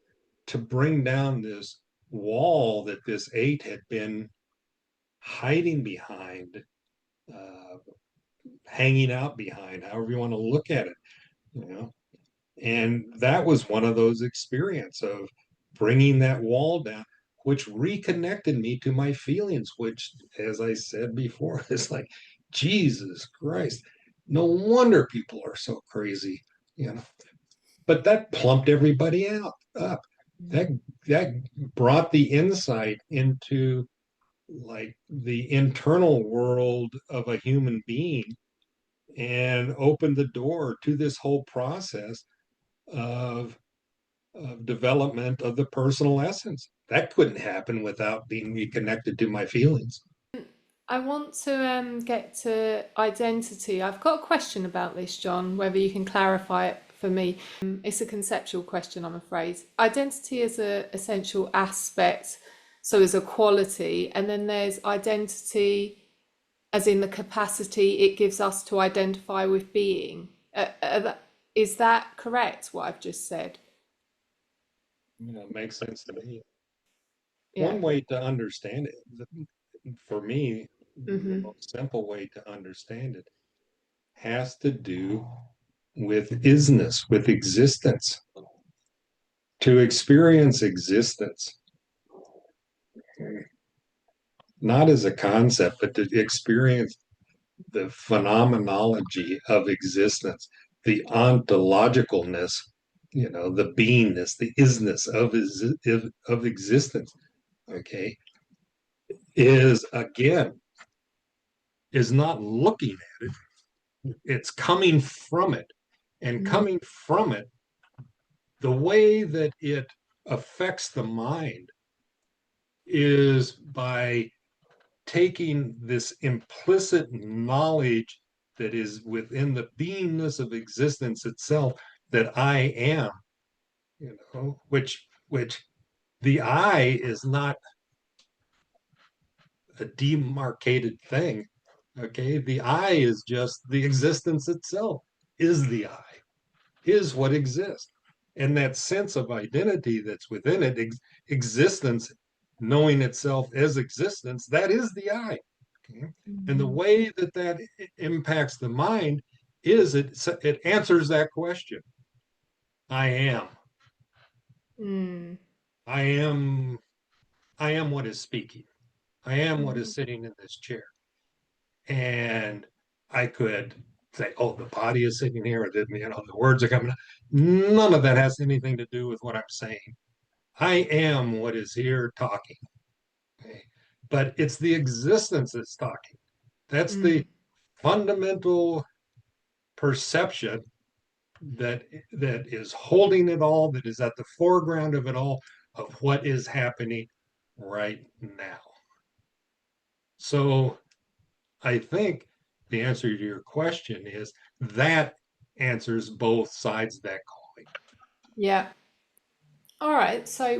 to bring down this wall that this eight had been hiding behind, uh, hanging out behind, however you want to look at it, you know. And that was one of those experiences of bringing that wall down, which reconnected me to my feelings, which, as I said before, is like, Jesus Christ, no wonder people are so crazy, you know. But that plumped everybody out up. That that brought the insight into like the internal world of a human being and opened the door to this whole process of development of the personal essence. That couldn't happen without being reconnected to my feelings. I want to get to identity. I've got a question about this, John, whether you can clarify it for me. It's a conceptual question, I'm afraid. Identity is an essential aspect, so is a quality, and then there's identity as in the capacity it gives us to identify with being. Is that correct, what I've just said? It makes sense to me. Yeah. One way to understand it, for me, the Hmm. most simple way to understand it has to do with isness, with existence. To experience existence, not as a concept, but to experience the phenomenology of existence, the ontologicalness, the beingness, the isness of existence, okay, is again, is not looking at it, It's coming from it. And Mm, coming from it, the way that it affects the mind is by taking this implicit knowledge that is within the beingness of existence itself, that I am, which the I is not a demarcated thing. Okay, the I is just the existence itself, is the I, is what exists. And that sense of identity that's within it, existence, knowing itself as existence, that is the I. Okay? And the mm, way that that impacts the mind is it answers that question. I am. mm, I am. I am what is speaking. I am what is mm, sitting in this chair. And I could say, "Oh, the body is sitting here," or the words are coming out. None of that has anything to do with what I'm saying. I am what is here talking. Okay? But it's the existence that's talking. That's the mm, fundamental perception that is holding it all, that is at the foreground of it all, of what is happening right now. So I think the answer to your question is that answers both sides of that coin. yeah. All right. So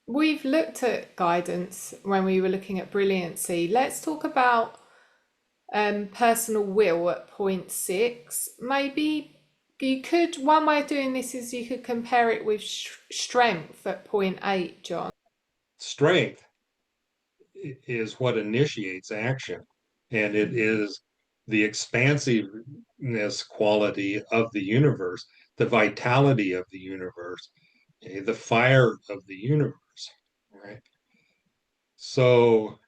we've looked at guidance when we were looking at brilliancy. Let's talk about personal will at point six. Maybe you could, one way of doing this is you could compare it with strength at point eight, John. Strength is what initiates action, and it is the expansiveness quality of the universe, the vitality of the universe, okay, the fire of the universe, right? So,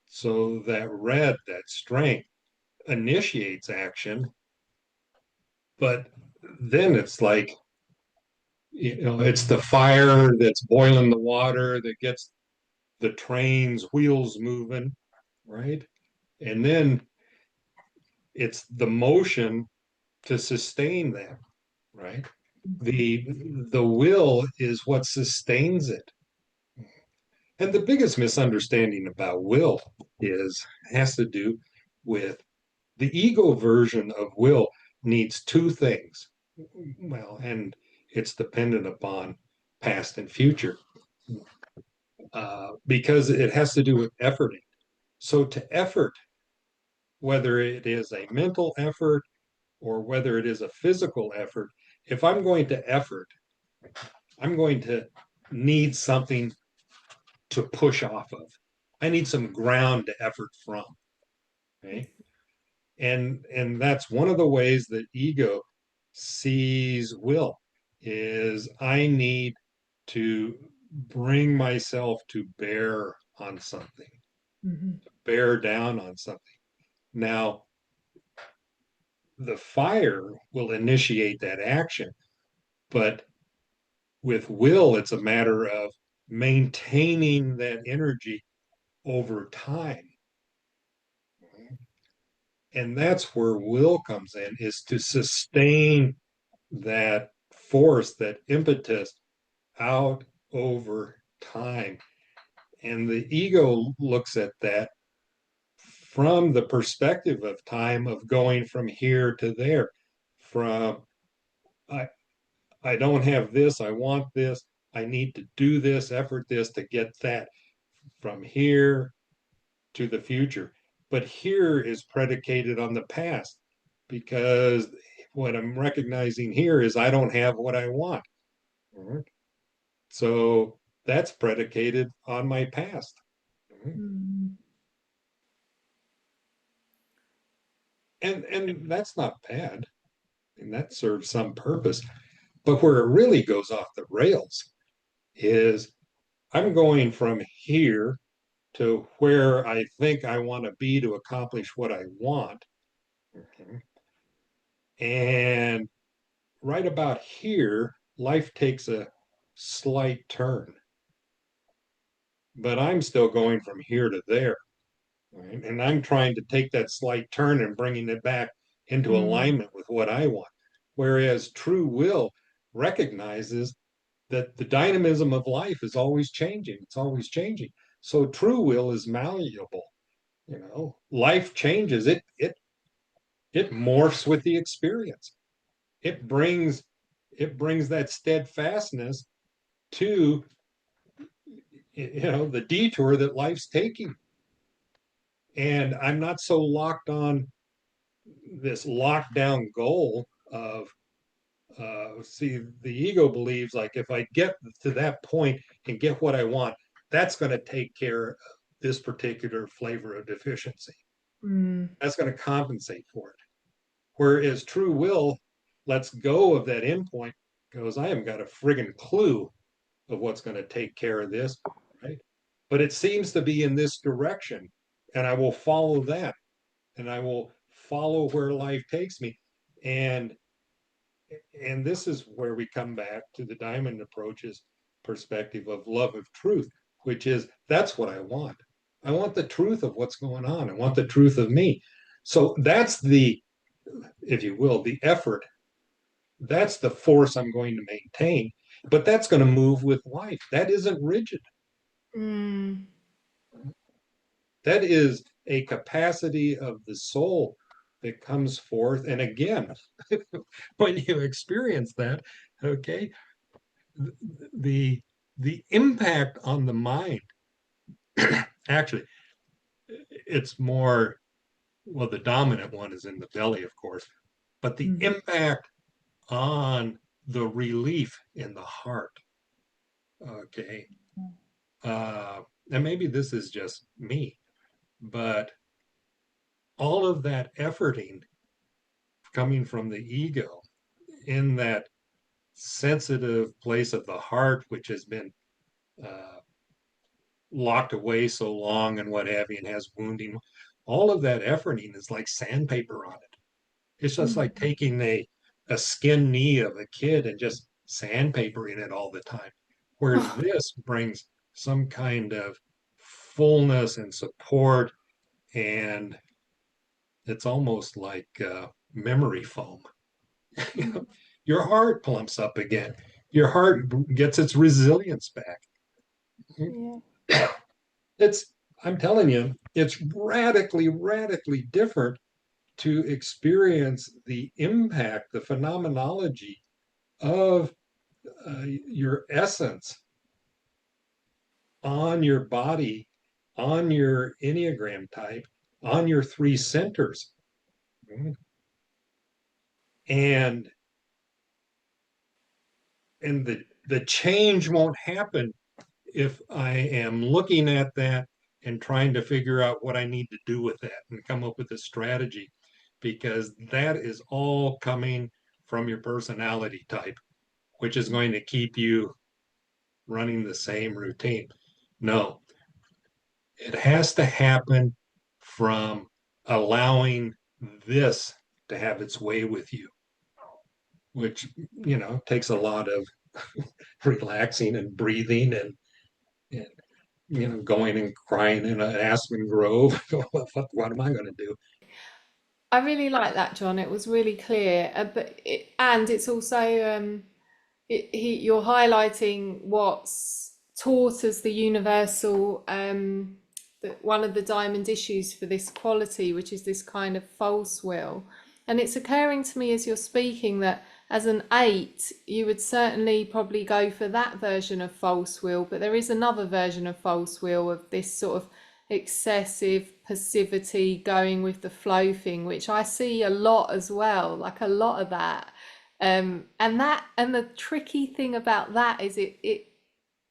so that red, that strength, initiates action, but then it's like, it's the fire that's boiling the water that gets the train's wheels moving, right? And then it's the motion to sustain that, right? The will is what sustains it. And the biggest misunderstanding about will is has to do with the ego version of will needs two things. Well, and it's dependent upon past and future, because it has to do with efforting. So to effort, whether it is a mental effort or whether it is a physical effort, if I'm going to effort, I'm going to need something to push off of. I need some ground to effort from. Okay. And that's one of the ways that ego sees will is I need to bring myself to bear on something, Mhm. bear down on something. Now, the fire will initiate that action, but with will, it's a matter of maintaining that energy over time. And that's where will comes in, is to sustain that force, that impetus out over time. And the ego looks at that from the perspective of time, of going from here to there, from I, I don't have this, I want this, I need to do this, effort this to get that, from here to the future. But here is predicated on the past, because what I'm recognizing here is I don't have what I want. So that's predicated on my past. Mm, And that's not bad. And that serves some purpose. But where it really goes off the rails is I'm going from here to where I think I want to be to accomplish what I want. Okay. And right about here, life takes a slight turn, but I'm still going from here to there. right? And I'm trying to take that slight turn and bringing it back into Mm. alignment with what I want. Whereas true will recognizes that the dynamism of life is always changing. It's always changing. So true will is malleable. You know, life changes. It morphs with the experience. It brings it brings that steadfastness to, you know, the detour that life's taking. And I'm not so locked on this lockdown goal of see, the ego believes like if I get to that point and get what I want, that's going to take care of this particular flavor of deficiency. Mm. That's going to compensate for it. Whereas true will lets go of that endpoint, goes, I haven't got a friggin' clue of what's going to take care of this, right? But it seems to be in this direction, and I will follow that, and I will follow where life takes me. And this is where we come back to the Diamond Approach's perspective of love of truth, which is that's what I want. I want the truth of what's going on. I want the truth of me. So that's the, if you will, the effort. That's the force I'm going to maintain. But that's going to move with life. That isn't rigid. Mm. That is a capacity of the soul that comes forth. And again, when you experience that, okay, the the impact on the mind, actually, it's more, well, the dominant one is in the belly, of course, but the Mm. impact on the relief in the heart, okay, and maybe this is just me, but all of that efforting coming from the ego in that sensitive place of the heart, which has been uh, locked away so long and what have you, and has wounding, all of that efforting is like sandpaper on it. It's just like Mm. taking a skin knee of a kid and just sandpapering it all the time. Whereas this brings some kind of fullness and support, and it's almost like memory foam. Your heart plumps up again. Your heart gets its resilience back. Yeah. It's, I'm telling you, it's radically, radically different to experience the impact, the phenomenology of your essence on your body, on your Enneagram type, on your three centers. And the change won't happen if I am looking at that and trying to figure out what I need to do with that and come up with a strategy, because that is all coming from your personality type, which is going to keep you running the same routine. No, it has to happen from allowing this to have its way with you, which, you know, takes a lot of relaxing and breathing and you know, going and crying in an aspen grove. What am I going to do? I really like that, John. It was really clear, and it's also you're highlighting what's taught as the universal, one of the diamond issues for this quality, which is this kind of false will. And it's occurring to me as you're speaking that as an eight, you would certainly probably go for that version of false will, but there is another version of false will of this sort of excessive passivity, going with the flow thing, which I see a lot as well, like a lot of that. And the tricky thing about that is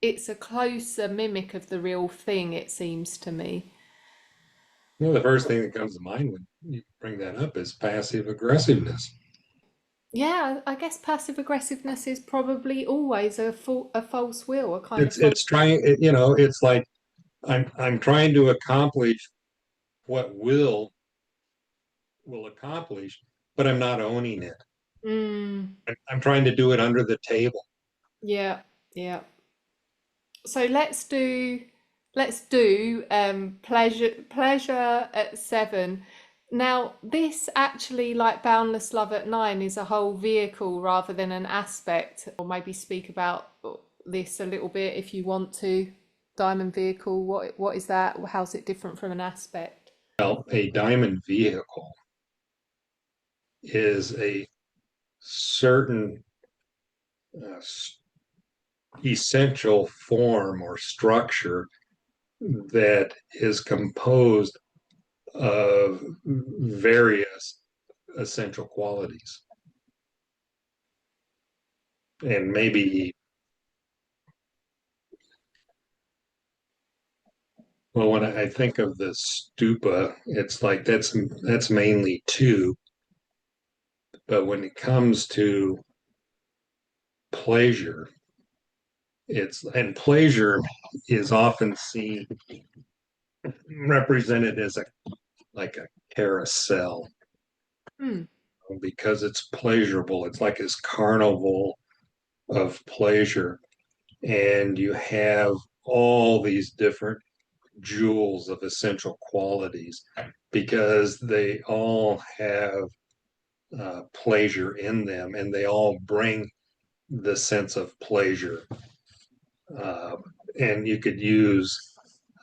it's a closer mimic of the real thing, it seems to me. You know, the first thing that comes to mind when you bring that up is passive aggressiveness. Yeah, I guess passive aggressiveness is probably always a false will, a kind of false. It's trying, you know, it's like I'm trying to accomplish what will accomplish, but I'm not owning it. Mm, I'm trying to do it under the table. yeah, yeah. So let's do. Let's do pleasure at 7. Now, this actually, like Boundless Love at 9, is a whole vehicle rather than an aspect. Or maybe speak about this a little bit if you want to. Diamond vehicle, what is that? How's it different from an aspect? Well, a diamond vehicle is a certain uh, essential form or structure that is composed of various essential qualities. And maybe, well, when I think of the stupa, it's like that's mainly two. But when it comes to pleasure, and pleasure is often seen represented as a like a carousel Hmm. because it's pleasurable. It's like this carnival of pleasure, and you have all these different jewels of essential qualities because they all have pleasure in them, and they all bring the sense of pleasure. Uh, and you could use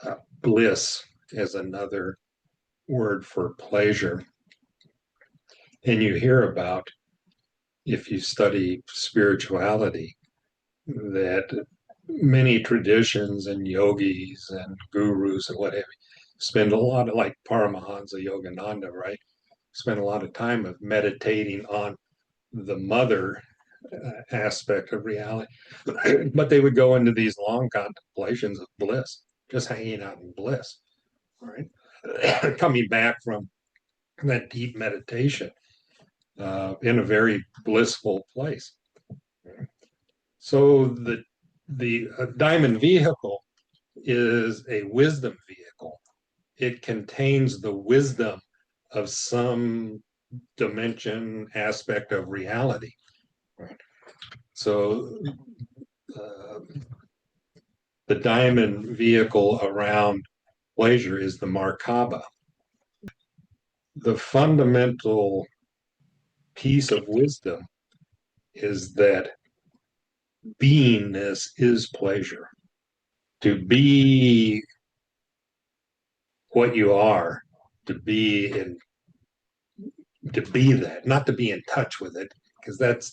uh, bliss as another word for pleasure. And you hear about, if you study spirituality, that many traditions and yogis and gurus and whatever spend a lot of, like Paramahansa Yogananda, right? Spend a lot of time of meditating on the mother aspect of reality. But they would go into these long contemplations of bliss, just hanging out in bliss, right? Coming back from that deep meditation in a very blissful place. So the diamond vehicle is a wisdom vehicle. It contains the wisdom of some dimension aspect of reality. Right? So uh, the diamond vehicle around pleasure is the Markaba. The fundamental piece of wisdom is that beingness is pleasure. To be what you are, to be in, to be that, not to be in touch with it, because that's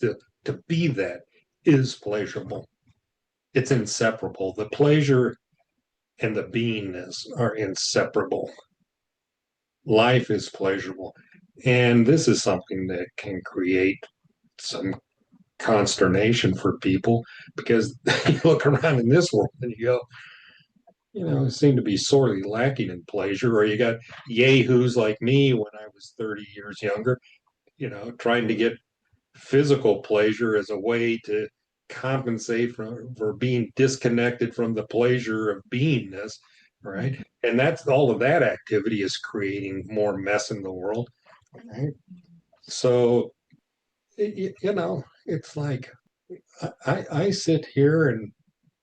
to be that is pleasurable. It's inseparable. The pleasure and the beingness are inseparable. Life is pleasurable. And this is something that can create some consternation for people because you look around in this world and you go, seem to be sorely lacking in pleasure. Or you got yahoos like me when I was 30 years younger, trying to get physical pleasure as a way to compensate for being disconnected from the pleasure of beingness, right? And that's all of that activity is creating more mess in the world, right? So, it's like I sit here and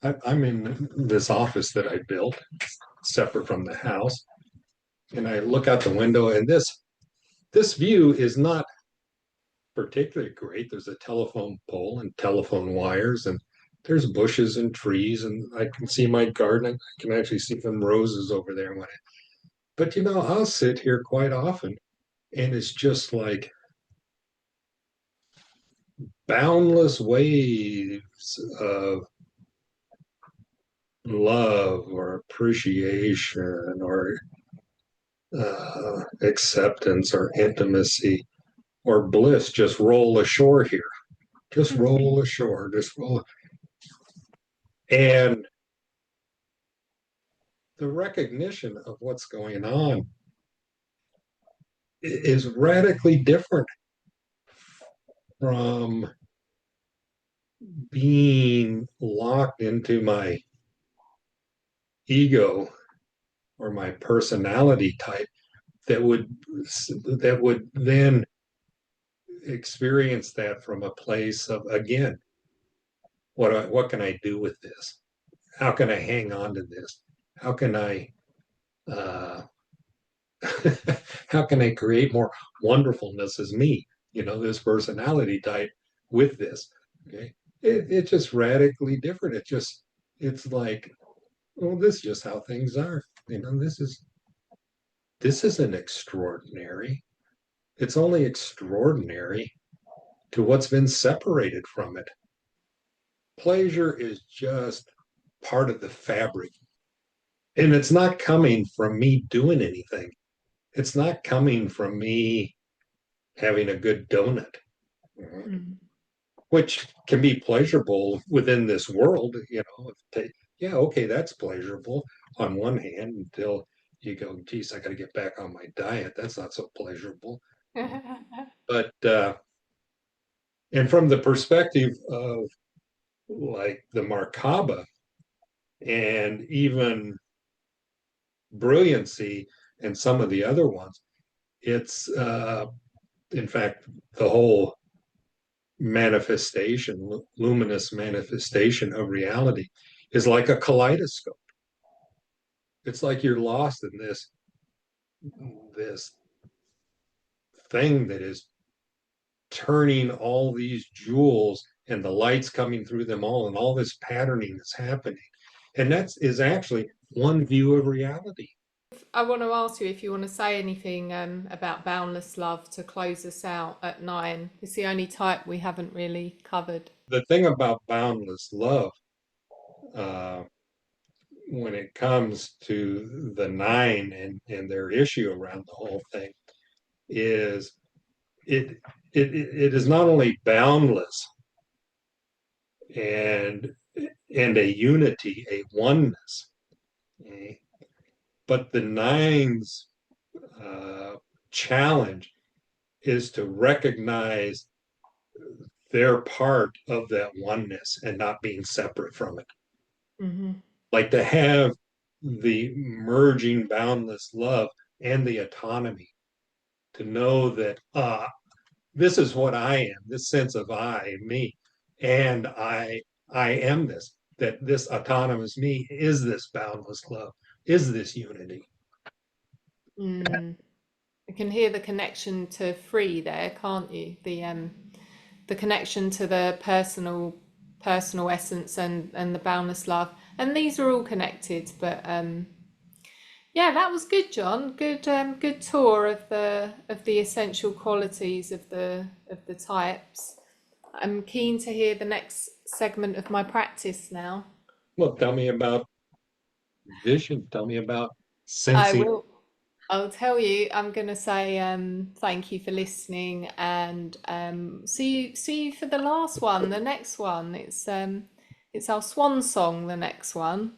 I'm in this office that I built separate from the house, and I look out the window, and this view is not particularly great. There's a telephone pole and telephone wires, and there's bushes and trees, and I can see my garden. I can actually see some roses over there. But I'll sit here quite often, and it's just like boundless waves of love or appreciation or acceptance or intimacy or bliss just roll ashore here. Just roll ashore. Just roll. And the recognition of what's going on is radically different from being locked into my ego or my personality type that would then experience that from a place of, again, what can I do with this? How can I hang on to this? how can I uh, how can I create more wonderfulness as me? This personality type with this. Okay. It's just radically different. It's like, well, this is just how things are. This isn't extraordinary. It's only extraordinary to what's been separated from it. Pleasure is just part of the fabric. And it's not coming from me doing anything. It's not coming from me having a good donut, Mm. which can be pleasurable within this world. Yeah, okay, that's pleasurable on one hand until you go, geez, I got to get back on my diet. That's not so pleasurable. But, and from the perspective of like the Markaba and even Brilliancy and some of the other ones, it's, in fact, the whole manifestation, luminous manifestation of reality is like a kaleidoscope. It's like you're lost in this thing that is turning all these jewels and the lights coming through them all and all this patterning that's happening. And that is actually one view of reality. I want to ask you if you want to say anything about boundless love to close us out at 9. It's the only type we haven't really covered. The thing about boundless love, uh, when it comes to the 9 and their issue around the whole thing, is it it is not only boundless and a unity, a oneness, okay? But the 9's challenge is to recognize their part of that oneness and not being separate from it. Mm-hmm. Like to have the merging boundless love and the autonomy, to know that this is what I am, this sense of I, me, and I am this, that this autonomous me is this boundless love, is this unity. Mm. You can hear the connection to free there, can't you? The connection to the personal essence and the boundless love. And these are all connected, but yeah, that was good, John. Good tour of the essential qualities of the types. I'm keen to hear the next segment of my practice now. Well, tell me about vision, tell me about I sensing. will. I'll tell you. I'm gonna say thank you for listening, and see you for the last one, the next one. It's our swan song, the next one.